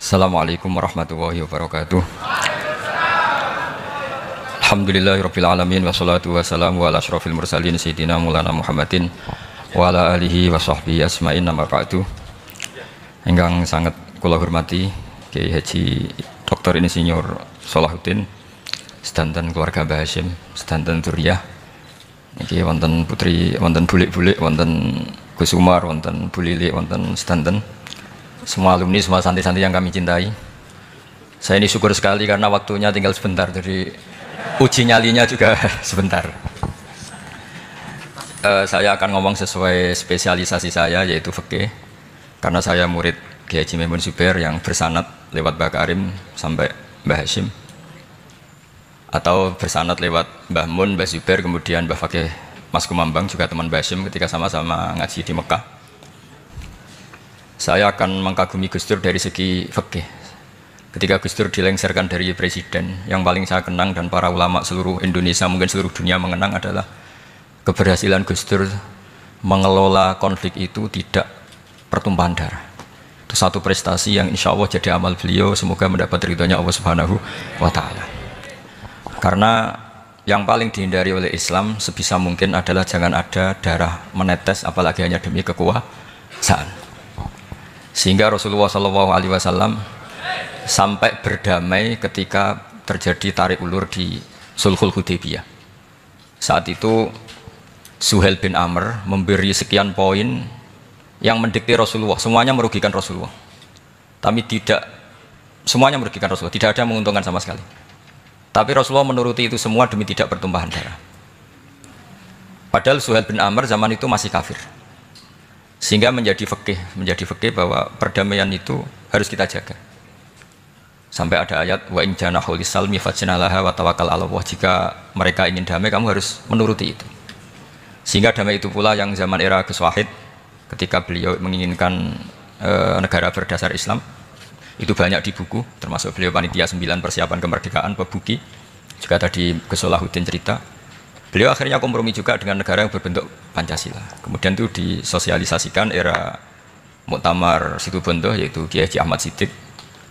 Assalamualaikum warahmatullahi wabarakatuh. Alhamdulillahirabbil alamin wassalatu wassalamu ala asyrofil mursalin sayyidina Maulana Muhammadin wa ala alihi wa sahbihi asma'in nama ba'du. Ingkang sangat kula hormati Kiai Haji Dr. Insinyur Salahuddin sedanten keluarga Mbah Hasyim, sedanten Duriyah. Niki wonten putri, wonten bulik-bulik, wonten Gus Umar, wonten Bu Lili, wonten sedanten semua alumni, semua santri-santri yang kami cintai. Saya ini syukur sekali karena waktunya tinggal sebentar, jadi uji nyalinya juga sebentar. Saya akan ngomong sesuai spesialisasi saya, yaitu fikih. Karena saya murid Kiai Haji Maimun Zubair yang bersanad lewat Mbah Karim sampai Mbah Hasyim, atau bersanad lewat Mbah Mun, Mbah Zubair, kemudian Mbah Fakih Mas Kumambang, juga teman Mbah Hasyim ketika sama-sama ngaji di Mekah. Saya akan mengkagumi Gus Dur dari segi fikih. Ketika Gus Dur dilengsarkan dari presiden, yang paling saya kenang dan para ulama seluruh Indonesia, mungkin seluruh dunia mengenang adalah keberhasilan Gus Dur mengelola konflik itu tidak pertumpahan darah. Itu satu prestasi yang insya Allah jadi amal beliau, semoga mendapat ridhonya Allah Subhanahu wa Ta'ala. Karena yang paling dihindari oleh Islam sebisa mungkin adalah jangan ada darah menetes, apalagi hanya demi kekuasaan. Sehingga Rasulullah SAW sampai berdamai ketika terjadi tarik ulur di Sulhul Hudaybiyah. Saat itu Suhail bin Amr memberi sekian poin yang mendikte Rasulullah, semuanya merugikan Rasulullah. Tapi tidak semuanya merugikan Rasulullah, tidak ada yang menguntungkan sama sekali. Tapi Rasulullah menuruti itu semua demi tidak bertumpahan darah. Padahal Suhail bin Amr zaman itu masih kafir. Sehingga menjadi fikih bahwa perdamaian itu harus kita jaga. Sampai ada ayat wa in janahu lisalmi fajnalaha wa tawakkal 'ala Allah. Jika mereka ingin damai, kamu harus menuruti itu. Sehingga damai itu pula yang zaman era Gus Wahid, ketika beliau menginginkan negara berdasar Islam, itu banyak di buku, termasuk beliau panitia 9 persiapan kemerdekaan Pebuki, juga tadi Gus Salahuddin cerita. Beliau akhirnya kompromi juga dengan negara yang berbentuk Pancasila. Kemudian itu disosialisasikan era Muktamar Situbondo, yaitu Kiai Haji Ahmad Siddiq,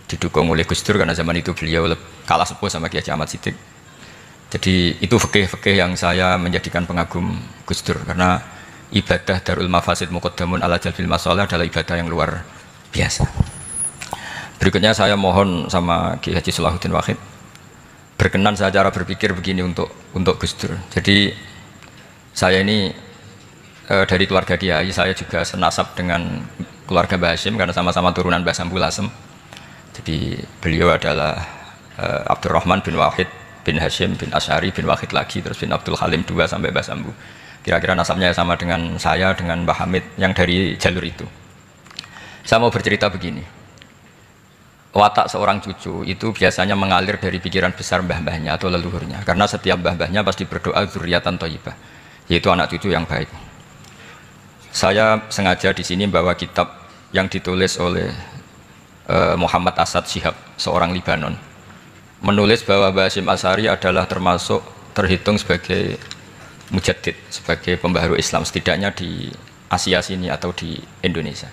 didukung oleh Gus Dur karena zaman itu beliau kalah sepuh sama Kiai Haji Ahmad Siddiq. Jadi itu fikih-fikih yang saya menjadikan pengagum Gus Dur, karena ibadah Darul Mafasid Muqaddamun ala Jalbil Masalah adalah ibadah yang luar biasa. Berikutnya saya mohon sama Kiai Haji Salahuddin Wahid berkenan saya cara berpikir begini untuk Gus Dur. Jadi saya ini dari keluarga Kiai, saya juga senasab dengan keluarga Mbah Hasyim karena sama-sama turunan Mbah Sambul Asem. Jadi beliau adalah Abdurrahman bin Wahid bin Hasyim bin Asy'ari bin Wahid lagi, terus bin Abdul Halim 2 sampai Mbah Sambu. Kira-kira nasabnya sama dengan saya, dengan Mbah Hamid yang dari jalur itu. Saya mau bercerita begini. Watak seorang cucu itu biasanya mengalir dari pikiran besar mbah-mbahnya atau leluhurnya, karena setiap mbah-mbahnya pasti berdoa dzurriatan thayyibah, yaitu anak cucu yang baik. Saya sengaja di sini bawa kitab yang ditulis oleh Muhammad Asad Shihab, seorang Libanon, menulis bahwa Mbah Hasyim Asy'ari adalah terhitung sebagai mujaddid, sebagai pembaharu Islam, setidaknya di Asia sini atau di Indonesia.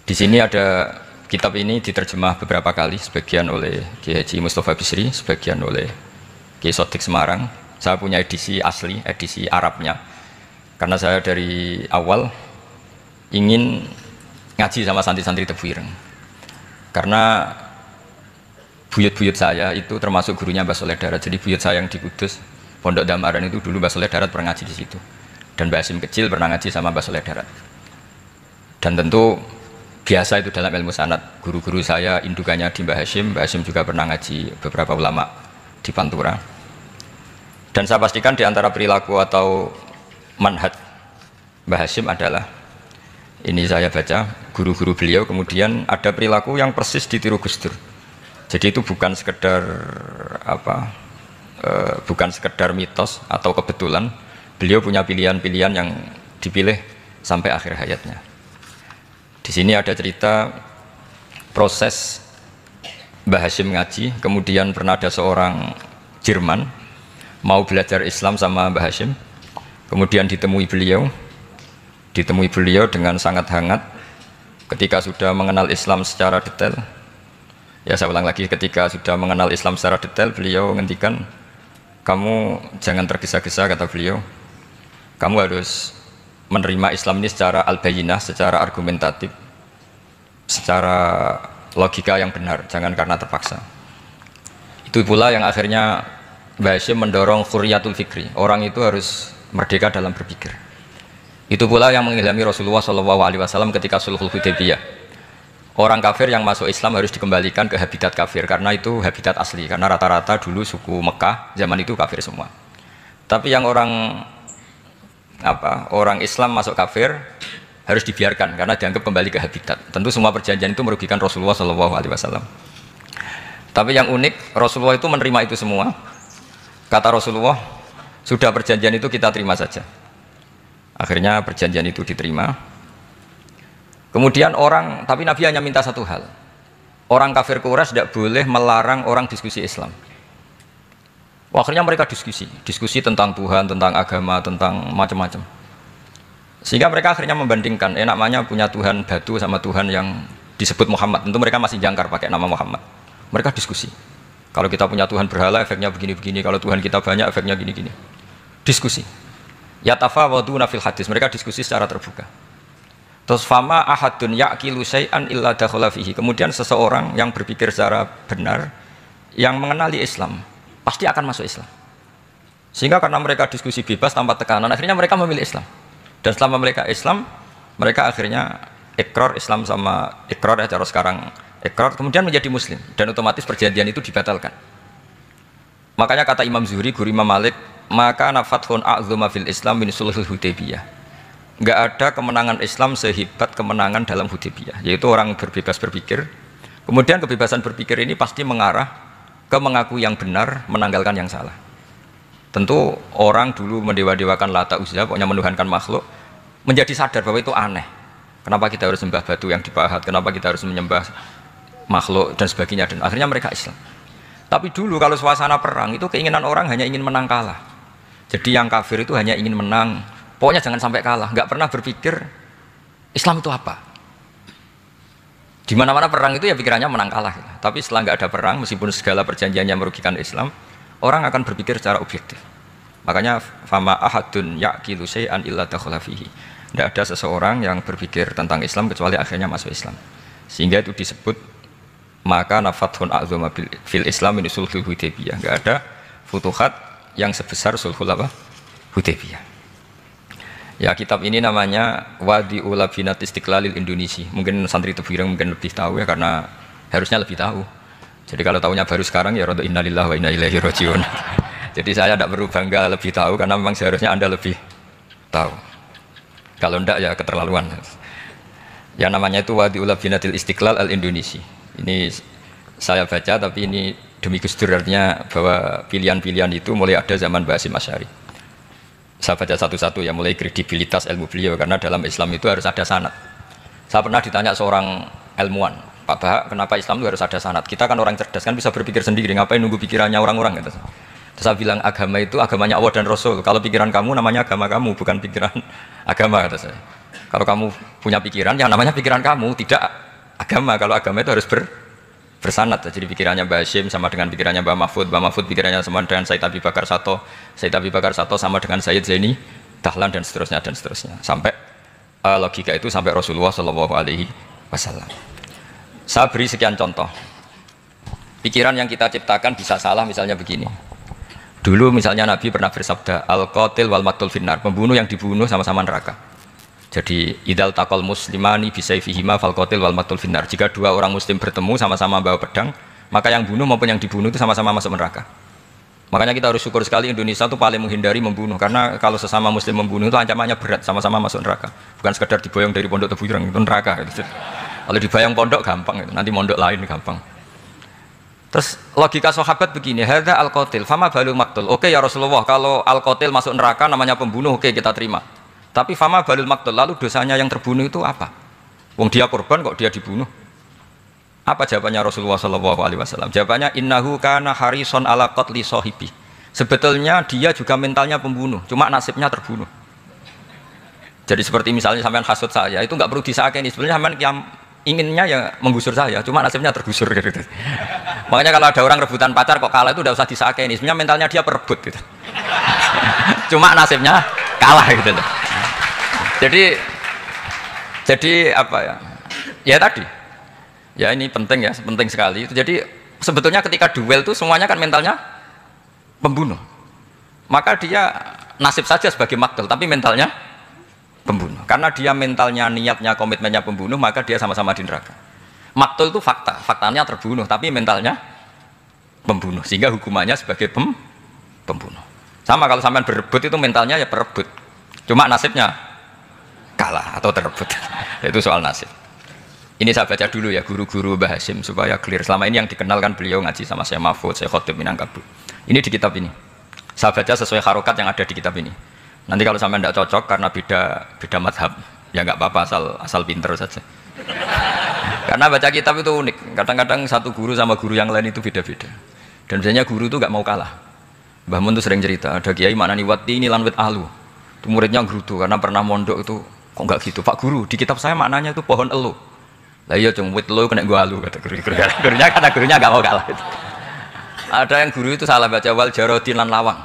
Di sini ada kitab ini diterjemah beberapa kali, sebagian oleh Kiai Haji Mustafa Bisri, sebagian oleh Kiai Sodik Semarang. Saya punya edisi asli, edisi Arabnya, karena saya dari awal ingin ngaji sama santri-santri Tebu Ireng. Karena buyut-buyut saya itu termasuk gurunya Mbah Soleh Darat. Jadi buyut saya yang di Kudus, Pondok Damaran itu dulu Mbah Soleh Darat pernah ngaji di situ. Dan Mbah Hasyim kecil pernah ngaji sama Mbah Soleh Darat. Dan tentu biasa itu dalam ilmu sanad, guru-guru saya indukannya di Mbah Hasyim juga pernah ngaji beberapa ulama di Pantura. Dan saya pastikan di antara perilaku atau manhaj Mbah Hasyim adalah, ini saya baca guru-guru beliau, kemudian ada perilaku yang persis ditiru Gus Dur. Jadi itu bukan sekedar bukan sekedar mitos atau kebetulan, beliau punya pilihan-pilihan yang dipilih sampai akhir hayatnya. Di sini ada cerita proses Mbah Hasyim ngaji, kemudian pernah ada seorang Jerman mau belajar Islam sama Mbah Hasyim, kemudian ditemui beliau dengan sangat hangat. Ketika sudah mengenal Islam secara detail, Ya saya ulang lagi, ketika sudah mengenal Islam secara detail, beliau ngendikan, kamu jangan tergesa-gesa, kata beliau. Kamu harus menerima Islam ini secara al-bayyinah, secara argumentatif, secara logika yang benar, jangan karena terpaksa. Itu pula yang akhirnya Mbah Hashim mendorong khuriyatul fikri. Orang itu harus merdeka dalam berpikir. Itu pula yang mengilhami Rasulullah SAW ketika Sulhul Hudaybiyah. Orang kafir yang masuk Islam harus dikembalikan ke habitat kafir, karena itu habitat asli. Karena rata-rata dulu suku Mekah zaman itu kafir semua. Tapi yang orang Islam masuk kafir harus dibiarkan karena dianggap kembali ke habitat. Tentu semua perjanjian itu merugikan Rasulullah SAW. Tapi yang unik, Rasulullah itu menerima itu semua. Kata Rasulullah, sudah perjanjian itu kita terima saja. Akhirnya perjanjian itu diterima. Kemudian tapi Nabi hanya minta satu hal. Orang kafir Quraisy tidak boleh melarang orang diskusi Islam. Akhirnya mereka diskusi tentang Tuhan, tentang agama, tentang macam-macam. Sehingga mereka akhirnya membandingkan, namanya punya Tuhan batu sama Tuhan yang disebut Muhammad. Tentu mereka masih jangkar pakai nama Muhammad. Mereka diskusi. Kalau kita punya Tuhan berhala, efeknya begini-begini. Kalau Tuhan kita banyak, efeknya gini-gini. Diskusi. Yatafawaduna fil hadis. Mereka diskusi secara terbuka. Terus fama ahadun yaqilu syai'an illa dakhala fihi. Kemudian seseorang yang berpikir secara benar, yang mengenali Islam, pasti akan masuk Islam. Sehingga karena mereka diskusi bebas tanpa tekanan, akhirnya mereka memilih Islam. Dan selama mereka Islam, mereka akhirnya ikrar Islam sama ikrar ya cara sekarang ikrar, kemudian menjadi Muslim. Dan otomatis perjanjian itu dibatalkan. Makanya kata Imam Zuhri, guru Imam Malik, maka nafathun a'zuma fil Islam min sulhul Hudaybiyah. Enggak ada kemenangan Islam sehebat kemenangan dalam Hudaybiyah, yaitu orang berbebas berpikir. Kemudian kebebasan berpikir ini pasti mengarah ke mengakui yang benar, menanggalkan yang salah. Tentu orang dulu mendewa-dewakan Lata Uzza, pokoknya menuhankan makhluk, menjadi sadar bahwa itu aneh. Kenapa kita harus sembah batu yang dipahat? Kenapa kita harus menyembah makhluk dan sebagainya? Dan akhirnya mereka Islam. Tapi dulu kalau suasana perang itu keinginan orang hanya ingin menang kalah. Jadi yang kafir itu hanya ingin menang. Pokoknya jangan sampai kalah, nggak pernah berpikir Islam itu apa. Di mana-mana perang itu ya pikirannya menang kalah. Tapi setelah nggak ada perang, meskipun segala perjanjiannya merugikan Islam, orang akan berpikir secara objektif. Makanya fama ahadun yaqilu syai'an illa dakhala fihi. Tidak ada seseorang yang berpikir tentang Islam kecuali akhirnya masuk Islam. Sehingga itu disebut maka nafathun a'zama fil Islam min sulhul Hudaybiyah. Nggak ada futuhat yang sebesar sulhul Hudaybiyah. Ya, kitab ini namanya Wadi'ul Labinat Istiqlalil Indonesia. Mungkin santri Tebireng mungkin lebih tahu ya, karena harusnya lebih tahu. Jadi kalau tahunya baru sekarang ya rada innalillahi wa inna ilaihi rajiun. Jadi saya tidak perlu bangga lebih tahu, karena memang seharusnya Anda lebih tahu. Kalau tidak ya keterlaluan. Ya namanya itu Wadi'ul Labinatil Istiqlal al Indonesia. Ini saya baca, tapi ini demi Gus Dur, artinya bahwa pilihan-pilihan itu mulai ada zaman Mbah Hasyim Asy'ari. Saya baca satu-satu ya, mulai kredibilitas ilmu beliau, karena dalam Islam itu harus ada sanad. Saya pernah ditanya seorang ilmuwan, Pak Bahak, kenapa Islam itu harus ada sanad? Kita kan orang cerdas, kan bisa berpikir sendiri, ngapain nunggu pikirannya orang-orang gitu. Terus saya bilang, agama itu agamanya Allah dan Rasul. Kalau pikiran kamu namanya agama kamu, bukan pikiran agama, kata saya. Kalau kamu punya pikiran, yang namanya pikiran kamu, tidak agama. Kalau agama itu harus bersanad. Jadi pikirannya Mbah Hasyim sama dengan pikirannya Mbah Mahfud pikirannya sama dengan Said Abi Bakar Sato sama dengan Sayyid Zaini Dahlan, dan seterusnya sampai logika itu sampai Rasulullah SAW. Saya beri sekian contoh. Pikiran yang kita ciptakan bisa salah, misalnya begini. Dulu misalnya Nabi pernah bersabda, al-qatil wal maqtul finnar, pembunuh yang dibunuh sama-sama neraka. Jadi idal takol muslimani bisayfihima fal qatil wal maqtul finnar. Jika dua orang muslim bertemu sama-sama bawa pedang, maka yang bunuh maupun yang dibunuh itu sama-sama masuk neraka. Makanya kita harus syukur sekali Indonesia itu paling menghindari membunuh, karena kalau sesama muslim membunuh itu ancamannya berat, sama-sama masuk neraka. Bukan sekedar diboyong dari pondok Tebireng, itu neraka gitu. Kalau dibayang pondok gampang, nanti pondok lain gampang. Terus logika sahabat begini, hadza al-qatil fama balul maqtul. Oke ya Rasulullah, kalau al-qatil masuk neraka namanya pembunuh, oke kita terima. Tapi fama balul maqtul, lalu dosanya yang terbunuh itu apa? Wong dia korban kok dia dibunuh? Apa jawabannya Rasulullah SAW? Jawabannya innahu kana harison ala qatli sahibi. Sebetulnya dia juga mentalnya pembunuh, cuma nasibnya terbunuh. Jadi seperti misalnya sampean hasud saya, itu nggak perlu disakeni. Sebenarnya sampean inginnya ya menggusur saya, cuma nasibnya tergusur gitu. Makanya kalau ada orang rebutan pacar kok kalah itu udah usah disakeni, sebenarnya mentalnya dia perebut gitu. Cuma nasibnya kalah gitu loh. Jadi apa ya? Ya tadi. Ya ini penting ya, penting sekali. Itu jadi sebetulnya ketika duel itu semuanya kan mentalnya pembunuh. Maka dia nasib saja sebagai maktul, tapi mentalnya pembunuh. Karena dia mentalnya, niatnya, komitmennya pembunuh, maka dia sama-sama di neraka. Maktul itu fakta, faktanya terbunuh, tapi mentalnya pembunuh. Sehingga hukumannya sebagai pembunuh. Sama kalau sampean berebut itu mentalnya ya perebut. Cuma nasibnya kalah atau terebut. Itu soal nasib. Ini saya baca dulu ya guru-guru Mbah Hasyim supaya clear. Selama ini yang dikenalkan beliau ngaji sama saya Mahfud, saya Khotib Minangkabau. Ini di kitab ini. Saya baca sesuai harokat yang ada di kitab ini. Nanti kalau sampai tidak cocok karena beda madhab, ya nggak apa-apa asal pinter saja. Karena baca kitab itu unik. Kadang-kadang satu guru sama guru yang lain itu beda-beda. Dan biasanya guru itu nggak mau kalah. Mbah Mun tuh sering cerita, ada kiai maknani wati ini lan wit alu. Itu muridnya gerutu karena pernah mondok itu kok nggak gitu. Pak guru, di kitab saya maknanya itu pohon elu. Lah iya cung wit elu kena gua alu kata guru. Gurunya karena gurunya nggak mau kalah. Itu. Ada yang guru itu salah baca wal jarodin lan lawang.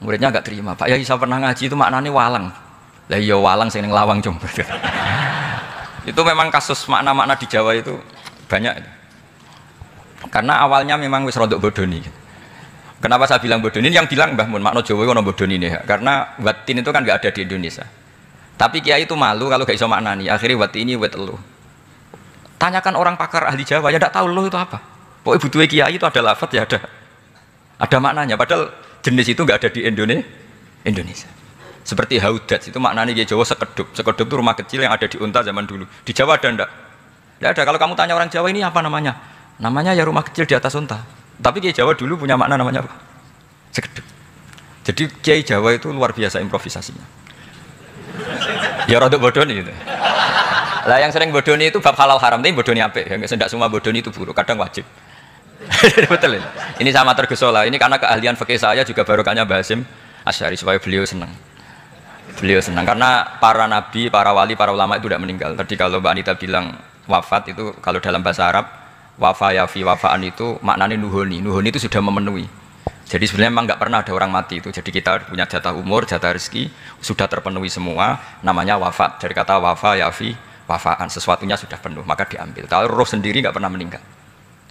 Muridnya nggak terima. Pak Yai saya pernah ngaji itu maknanya walang. Lah iya walang sing ning lawang cung. Itu memang kasus makna-makna di Jawa itu banyak. Karena awalnya memang wis rodok bodoni. Kenapa saya bilang bodoni? Yang bilang Mbah Mun makna Jawa ono bodoni ini. Karena watin itu kan nggak ada di Indonesia. Tapi kiai itu malu kalau gak iso maknani. Akhirnya wati ini wet elu. Tanyakan orang pakar ahli Jawa ya tidak tahu lo itu apa. Pokoknya butuhnya kiai itu ada lafaz ya ada maknanya. Padahal jenis itu nggak ada di Indonesia. Seperti haudat itu maknanya kiai Jawa sekedup. Sekedup itu rumah kecil yang ada di Unta zaman dulu. Di Jawa ada enggak? Tidak ada. Kalau kamu tanya orang Jawa ini apa namanya? Namanya ya rumah kecil di atas Unta. Tapi kiai Jawa dulu punya makna namanya apa? Sekedup. Jadi kiai Jawa itu luar biasa improvisasinya. Ya rodok bodoni gitu. Lah yang sering bodoni itu bab halal haram, tapi bodoni apik. Ya tidak semua bodoni itu buruk, kadang wajib. Betul ya? Ini sama tergesola. Ini karena keahlian fikih saya juga barokahnya Mbah Hasyim Asy'ari supaya beliau senang. Beliau senang karena para nabi, para wali, para ulama itu tidak meninggal. Tadi kalau Mbak Anita bilang wafat itu kalau dalam bahasa Arab wafa yafi wafaan itu maknanya nuhoni. Nuhoni itu sudah memenuhi. Jadi sebenarnya memang nggak pernah ada orang mati itu. Jadi kita punya jatah umur, jatah rezeki sudah terpenuhi semua. Namanya wafat. Dari kata wafa yafi wafaan, sesuatunya sudah penuh maka diambil. Kalau roh sendiri nggak pernah meninggal.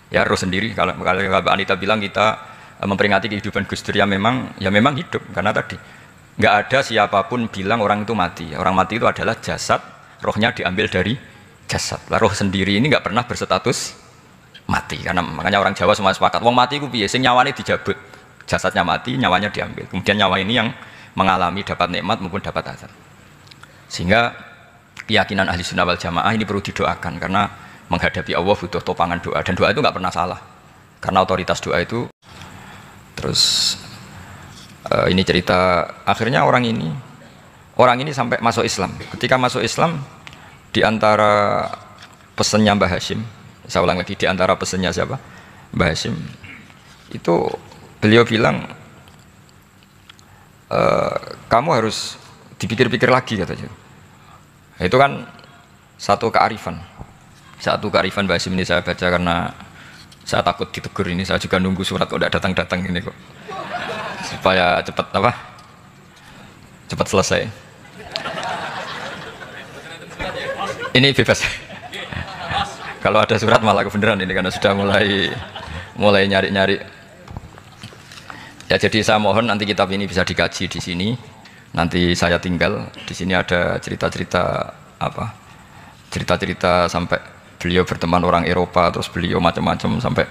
Ya roh sendiri. Kalau Mbak Anita bilang kita memperingati kehidupan Gus Dur ya memang hidup karena tadi nggak ada siapapun bilang orang itu mati. Orang mati itu adalah jasad, rohnya diambil dari jasad. Lah roh sendiri ini nggak pernah berstatus mati karena makanya orang Jawa semua sepakat. Wong mati ku piye? Sing nyawane dijabut. Jasadnya mati, nyawanya diambil. Kemudian nyawa ini yang mengalami dapat nikmat maupun dapat azab. Sehingga keyakinan ahli sunnah wal jamaah ini perlu didoakan karena menghadapi Allah butuh topangan doa dan doa itu nggak pernah salah karena otoritas doa itu. Terus ini cerita akhirnya orang ini sampai masuk Islam. Ketika masuk Islam di antara pesannya Mbah Hasyim, saya ulang lagi di antara pesannya siapa? Mbah Hasyim itu beliau bilang kamu harus dipikir-pikir lagi katanya. Itu kan satu kearifan Mbah Hasyim ini saya baca karena saya takut ditegur ini. Saya juga nunggu surat kok tidak datang ini kok supaya cepat selesai. Ini bebas. Kalau ada surat malah kebenaran ini karena sudah mulai nyari-nyari. Ya jadi saya mohon nanti kitab ini bisa dikaji di sini. Nanti saya tinggal di sini ada cerita-cerita sampai beliau berteman orang Eropa terus beliau macam-macam sampai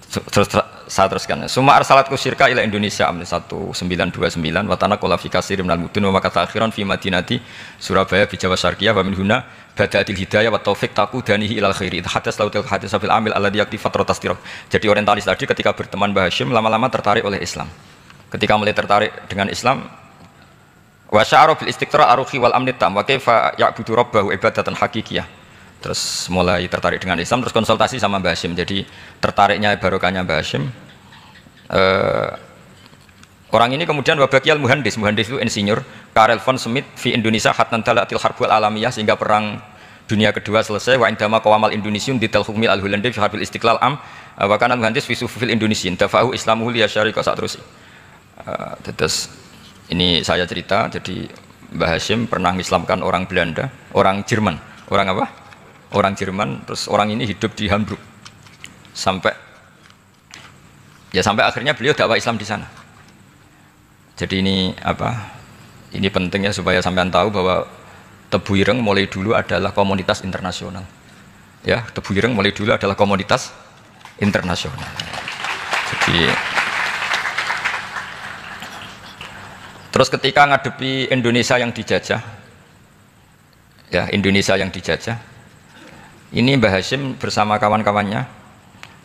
terus saya teruskan. Suma arsalatku syirka ila Indonesia 1929 wa tanaqala fi katsirin minal mudun wa kata akhiran fi madinati Surabaya bi Jawa Syarqiyah wa min huna bada'atil hidayah wa taufik taqudanihi ilal khairi hadas lautil hadis fil amil alladhi yakti fatratas tirab. Jadi orientalis tadi ketika berteman Mbah Hasyim lama-lama tertarik oleh Islam. Ketika mulai tertarik dengan Islam wa sya'ara bil istiqra aruhi wal amni tam wa kaifa ya'budu rabbahu ibadatan hakikiyah. Terus mulai tertarik dengan Islam, terus konsultasi sama Mbah Hasyim. Jadi tertariknya barokahnya Mbah Hasyim. Orang ini kemudian wabakiyal muhandis itu insinyur Karel von Schmidt di Indonesia hatnan talatil harbul alamiyah sehingga perang dunia kedua selesai, wa indama qawamal Indonesiun di hukmi al-Hulandi fi harbil istiqlal am wa kana muhandis fi sufufil Indonesian tafahu islamuhu li syarika sak terus. Terus ini saya cerita, jadi Mbah Hashim pernah mengislamkan orang Belanda, orang Jerman, orang apa? Orang Jerman, terus orang ini hidup di Hamburg sampai akhirnya beliau dakwah Islam di sana. Jadi ini apa? Ini pentingnya supaya sampean tahu bahwa Tebu Ireng mulai dulu adalah komunitas internasional. Ya, Tebu Ireng mulai dulu adalah komunitas internasional. Jadi terus ketika ngadepi Indonesia yang dijajah, ya Indonesia yang dijajah, ini Mbah Hashim bersama kawan-kawannya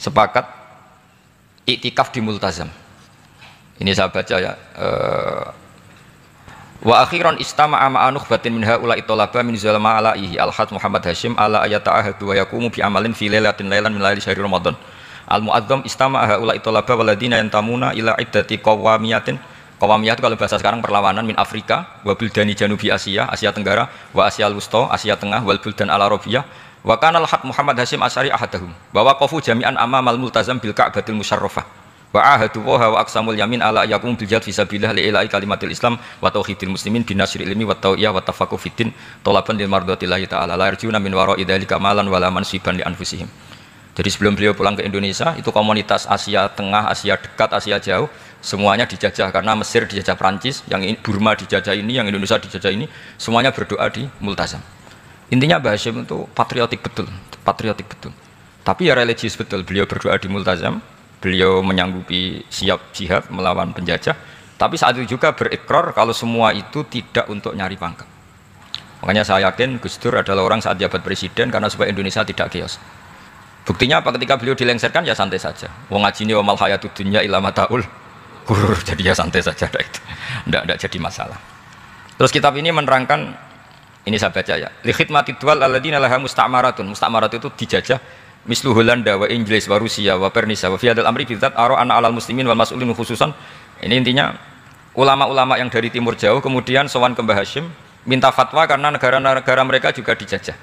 sepakat iktikaf di Multazam. Ini saya baca ya. Wa akhiran istama'a ma'a nukhbatin min haula'i talaba min zalama alaihi al-had Muhammad Hashim ala ayata'ahadu wa yaqumu bi amalin fi lailatin lailan min laili syahri Ramadan. Al-mu'azzam istama'a haula'i talaba waladina yantamuna ila iddati qawamiyatin. Qawamiyah itu kalau bahasa sekarang perlawanan min Afrika wa buldani janubi Asia, Asia Tenggara, wa Asia Wusta, Asia Tengah, wal buldan al-Arabiyah. Wa kana al-had Muhammad Hashim Asy'ari ahadahum. Wa waqafu jami'an amamal multazam bil Ka'batil musyarrafah. Wa ahadu wa aqsamul yamin ala yakum bil jihad fi sabilillah li ilahi kalimatil Islam wa tauhidil muslimin bin nasril ilmi wa tawiyah wa tafaqquh fiddin talaban lil mardatillahi ta'ala la yarjuna min wara'i dzalika malan wala mansiban li anfusihim. Jadi sebelum beliau pulang ke Indonesia, itu komunitas Asia Tengah, Asia Dekat, Asia Jauh semuanya dijajah karena Mesir dijajah Prancis, yang Burma dijajah ini, yang Indonesia dijajah ini, semuanya berdoa di Multazam. Intinya Mbah Hashim itu patriotik betul. Tapi ya religius betul. Beliau berdoa di Multazam. Beliau menyanggupi siap jihad melawan penjajah, tapi saat itu juga berikrar kalau semua itu tidak untuk nyari pangkat. Makanya saya yakin Gus Dur adalah orang saat jabat presiden karena supaya Indonesia tidak chaos. Buktinya apa? Ketika beliau dilengsarkan ya santai saja. Wong ngajine wa mal hayatud dunya illa mataul ghurur, jadi ya santai saja itu. Enggak jadi masalah. Terus kitab ini menerangkan, ini saya baca ya. Li khidmatid duwal alladziina laha musta'maratun. Musta'marat itu dijajah mislu Holanda wa Inggris wa Rusia wa Pernisa wa fiadal amri bidzat ara ana alal muslimin wal mas'ulin khususan. Ini intinya ulama-ulama yang dari timur jauh kemudian sowan ke Mbah Hashim minta fatwa karena negara-negara mereka juga dijajah.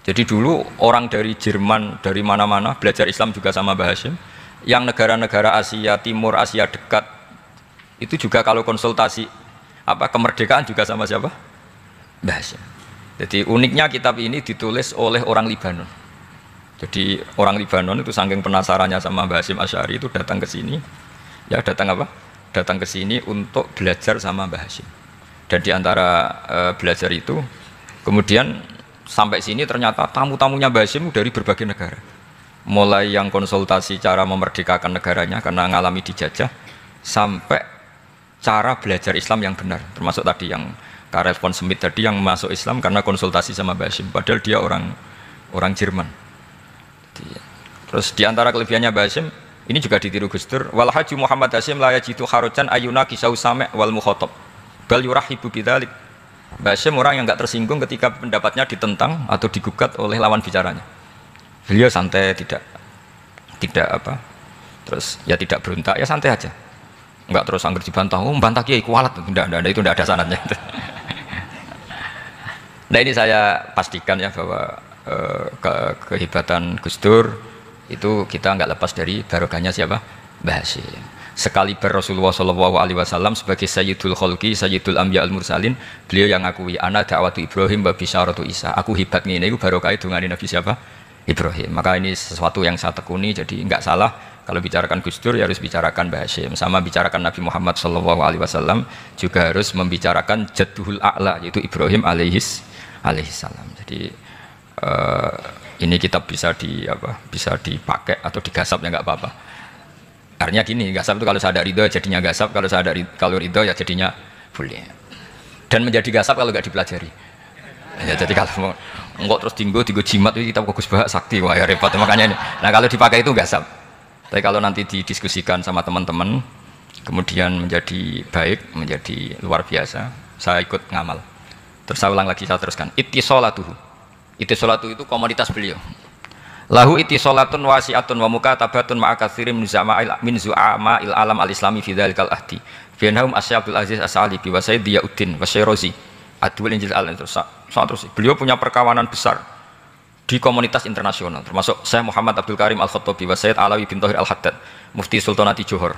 Jadi dulu orang dari Jerman, dari mana-mana belajar Islam juga sama Mbah Hashim. Yang negara-negara Asia Timur, Asia Dekat itu juga kalau konsultasi apa kemerdekaan juga sama siapa? Mbah Hashim. Jadi uniknya kitab ini ditulis oleh orang Libanon. Jadi orang Libanon itu saking penasarannya sama Mbah Hashim Asy'ari itu datang ke sini. Ya datang apa? Datang ke sini untuk belajar sama Mbah Hashim. Dan di antara belajar itu kemudian sampai sini ternyata tamu-tamunya Mbah Hashim dari berbagai negara. Mulai yang konsultasi cara memerdekakan negaranya karena mengalami dijajah sampai cara belajar Islam yang benar. Termasuk tadi yang Karel von Schmidt tadi yang masuk Islam karena konsultasi sama Mbah Hashim, padahal dia orang Jerman. Terus diantara kelebihannya Mbah Hashim ini juga ditiru Gus Dur. Wal haji Muhammad Hashim la yajidu kharojan ayuna kisau sami' wal mukhatab bal yurahibu bidzalik. Mbah Hashim orang yang enggak tersinggung ketika pendapatnya ditentang atau digugat oleh lawan bicaranya. Beliau santai, tidak apa. Terus ya tidak berontak, ya santai aja. Enggak terus angger dibantah, oh membantah kiai kualat. Enggak, itu enggak ada sanadnya. Nah ini saya pastikan ya bahwa kehebatan Gus Dur itu kita nggak lepas dari barokahnya siapa? Mbah Hashim. Sekali Rasulullah SAW sebagai Sayyidul Khalqi, Sayyidul Anbiya al-Mursalin, beliau yang ngakui ana da'watu Ibrahim wa bisyaratu Isa. Aku hebat ngene iku barokah dungane Nabi siapa? Ibrahim. Maka ini sesuatu yang saya tekuni, jadi nggak salah kalau bicarakan Gus Dur ya harus bicarakan Mbah Hashim. Sama bicarakan Nabi Muhammad SAW juga harus membicarakan Jadduhul A'la yaitu Ibrahim alaihis salam. Jadi ini kitab bisa dipakai atau digasap ya nggak apa-apa. Artinya gini, gasap itu kalau saya ada ridho jadinya gasap, kalau ridho ya jadinya boleh. Dan menjadi gasap kalau nggak dipelajari. Ya, jadi kalau enggak terus tinggo jimat itu kitab Gus Bah sakti, wah ya repot makanya ini. Nah kalau dipakai itu gasap. Tapi kalau nanti didiskusikan sama teman-teman, kemudian menjadi baik, menjadi luar biasa, saya ikut ngamal. Terus saya ulang lagi, saya teruskan. Ittisolatuhu. Ittisolatu itu komoditas beliau. Lahu ittisolatun wasi'atun wa mukatabatun ma'a katsirin min zu'ama'il alam al-islami fi dzalikal ahdi. Bianhum Asy Abdul Aziz As-Salibi wa Sayyid Diyauddin wa Syairozi Adwil Injil al terus. Beliau punya perkawanan besar di komunitas internasional, termasuk Syekh Muhammad Abdul Karim Al-Khattabi wa Sayyid Alawi bin Thohir Al-Haddad, Mufti Sultanati Johor.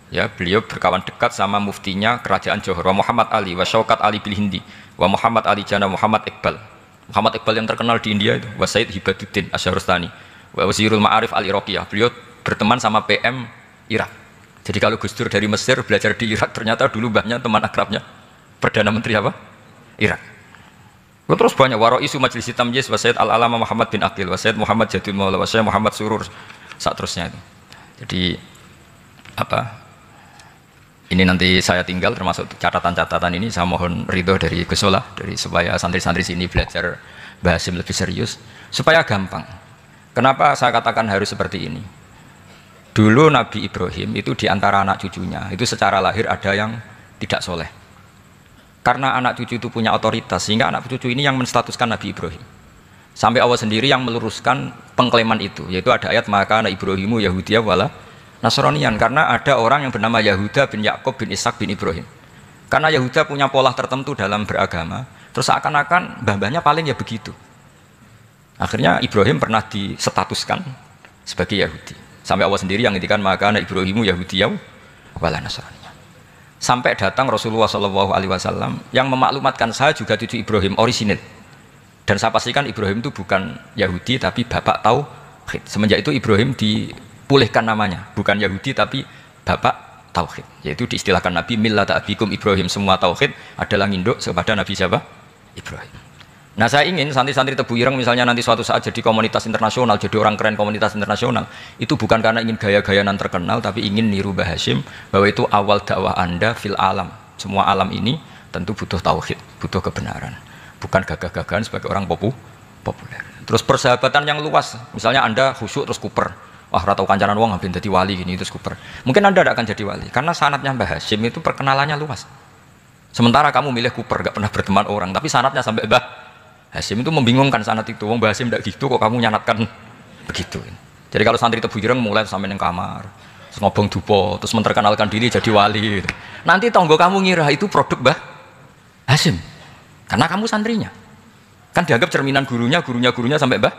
Ya, beliau berkawan dekat sama muftinya kerajaan Johor, wa Muhammad Ali wa Syaukat Ali bil Hindi, wa Muhammad Ali Jana Muhammad Iqbal. Muhammad Iqbal yang terkenal di India itu, wa Sayyid Hibaduddin Asyarustani, wa Wazirul Ma'arif Al-Iraqiyah. Beliau berteman sama PM Irak. Jadi kalau Gus Dur dari Mesir belajar di Irak, ternyata dulu mbahnya teman akrabnya Perdana Menteri apa? Irak. Terus banyak waro isu Majlis Tamjiz wa Sayyid Al-Alama Muhammad bin Aqil wa Sayyid Muhammad Jadul Maula wa Sayyid Muhammad Surur saat terusnya itu. Jadi apa? Ini nanti saya tinggal termasuk catatan-catatan ini, saya mohon ridho dari Gus Solah dari supaya santri-santri sini belajar bahasa lebih serius supaya gampang. Kenapa saya katakan harus seperti ini? Dulu Nabi Ibrahim itu diantara anak cucunya itu secara lahir ada yang tidak soleh. Karena anak cucu itu punya otoritas sehingga anak cucu ini yang menstatuskan Nabi Ibrahim. Sampai Allah sendiri yang meluruskan pengklaiman itu, yaitu ada ayat maka anak Ibrahimu Yahudiyah wala Nasranian, karena ada orang yang bernama Yahuda bin Yakub bin Ishak bin Ibrahim. Karena Yahuda punya pola tertentu dalam beragama, terus seakan-akan mbah-mbahnya paling ya begitu. Akhirnya Ibrahim pernah disetatuskan sebagai Yahudi. Sampai Allah sendiri yang ngintikan maka anak Ibrahimu Yahudiyah wala Nasranian. Sampai datang Rasulullah SAW yang memaklumatkan saya juga cucu Ibrahim orisinil. Dan saya pastikan Ibrahim itu bukan Yahudi tapi bapak tauhid. Semenjak itu Ibrahim dipulihkan namanya, bukan Yahudi tapi bapak tauhid. Yaitu diistilahkan Nabi millata abikum Ibrahim, semua tauhid adalah nginduk kepada Nabi siapa? Ibrahim. Nah saya ingin santri-santri Tebu Ireng misalnya nanti suatu saat jadi komunitas internasional, jadi orang keren komunitas internasional, itu bukan karena ingin gaya-gayaan terkenal, tapi ingin niru Mbah Hasyim bahwa itu awal dakwah Anda fil alam. Semua alam ini tentu butuh tauhid, butuh kebenaran, bukan gagah-gagahan sebagai orang populer. Terus persahabatan yang luas, misalnya Anda khusyuk terus kuper, wah ratau kancanan wong habis jadi wali gini terus kuper. Mungkin Anda tidak akan jadi wali karena sanadnya Mbah Hasyim itu perkenalannya luas. Sementara kamu milih kuper, gak pernah berteman orang, tapi sanadnya sampai Mbah Hasyim itu membingungkan sanad itu. Wong Mbah Hasyim tidak gitu kok kamu nyanatkan begitu. Jadi kalau santri Tebu Ireng mulai sampai neng kamar, terus ngobong dupo, terus memperkenalkan diri jadi wali. Gitu. Nanti tonggo kamu ngira itu produk Mbah Hasyim, karena kamu santrinya. Kan dianggap cerminan gurunya sampai Mbah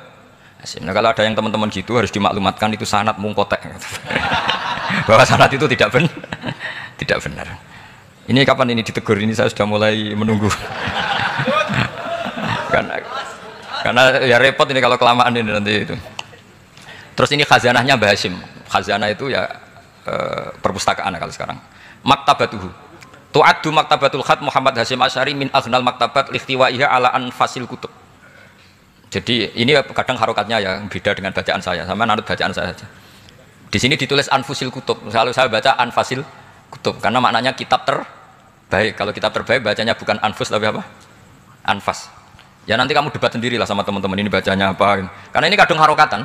Hasyim. Nah kalau ada yang teman-teman gitu harus dimaklumatkan itu sanad mungkotek. Bahwa sanad itu tidak benar. Ini kapan ini ditegur? Ini saya sudah mulai menunggu. karena ya repot ini kalau kelamaan ini nanti itu. Terus ini khazanahnya Mbah Hasyim. Khazanah itu ya perpustakaan kalau sekarang. Maktabatuhu. Tu'addu maktabatul khat Muhammad Hasyim Asy'ari min aghnal maktabat likhtiwaiha ala anfasil kutub. Jadi ini kadang harokatnya ya beda dengan bacaan saya. Sama nanut bacaan saya saja. Di sini ditulis anfusil kutub. Kalau saya baca anfasil kutub karena maknanya kitab terbaik. Kalau kitab terbaik bacanya bukan anfus tapi apa? Anfas. Ya nanti kamu debat sendirilah sama teman-teman ini bacanya apa. Karena ini kadang harokatan.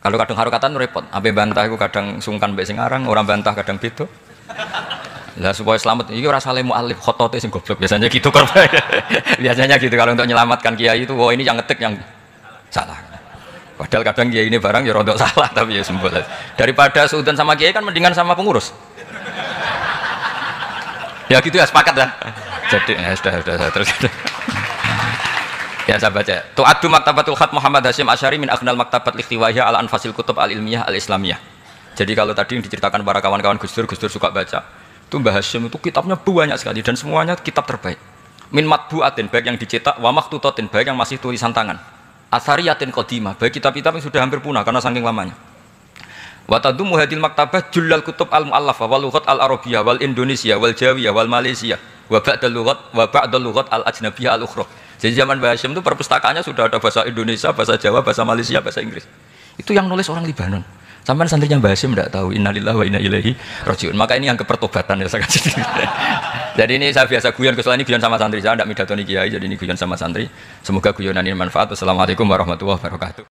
Kalau kadang harokatan repot. Abe bantah itu kadang sungkan mbek sing aran, orang bantah kadang beda. Lah supaya selamat iki ora saleh mualif khotote sing goblok biasanya gitu korban. Biasanya gitu kalau untuk menyelamatkan kiai itu ini yang ngetik yang salah. Padahal kadang kiai ini barang ya rontok salah tapi ya sembol. Daripada suudan sama kiai kan mendingan sama pengurus. Ya gitu ya sepakat ya. Jadi ya sudah terus. Ya saya baca. Tu'addu maktabatul khat Muhammad Hasyim Asy'ari min aghnal maktabat likhtiwaiha ala anfasil kutub al-ilmiyah al-islamiyah. Jadi kalau tadi yang diceritakan para kawan-kawan Gus Dur suka baca. Itu Mbah Hasyim itu kitabnya banyak sekali dan semuanya kitab terbaik. Min matbu'atin baik yang dicetak, wa makhtutatin baik yang masih tulisan tangan. Athariyatin qadimah baik kitab-kitab yang sudah hampir punah karena saking lamanya. Wa tadummu hadil maktabah jullal kutub al-mu'allafah wal lughat al-arabiyyah wal indonesia wal jawiyah wal malaysia wa ba'dal lughat al-ajnabiyyah al-ukhra. Jadi zaman Mbah Hasyim itu perpustakaannya sudah ada bahasa Indonesia, bahasa Jawa, bahasa Malaysia, bahasa Inggris. Itu yang nulis orang Libanon. Sampai santrinya Mbah Hasyim tidak tahu innalillahi wa inna ilaihi rajiun. Maka ini yang kepertobatan ya saya kasih. Jadi ini saya biasa guyon, kesulitan ini guyon sama santri, saya tidak midatoni kiai, jadi ini guyon sama santri. Semoga guyonan ini manfaat. Wassalamualaikum warahmatullahi wabarakatuh.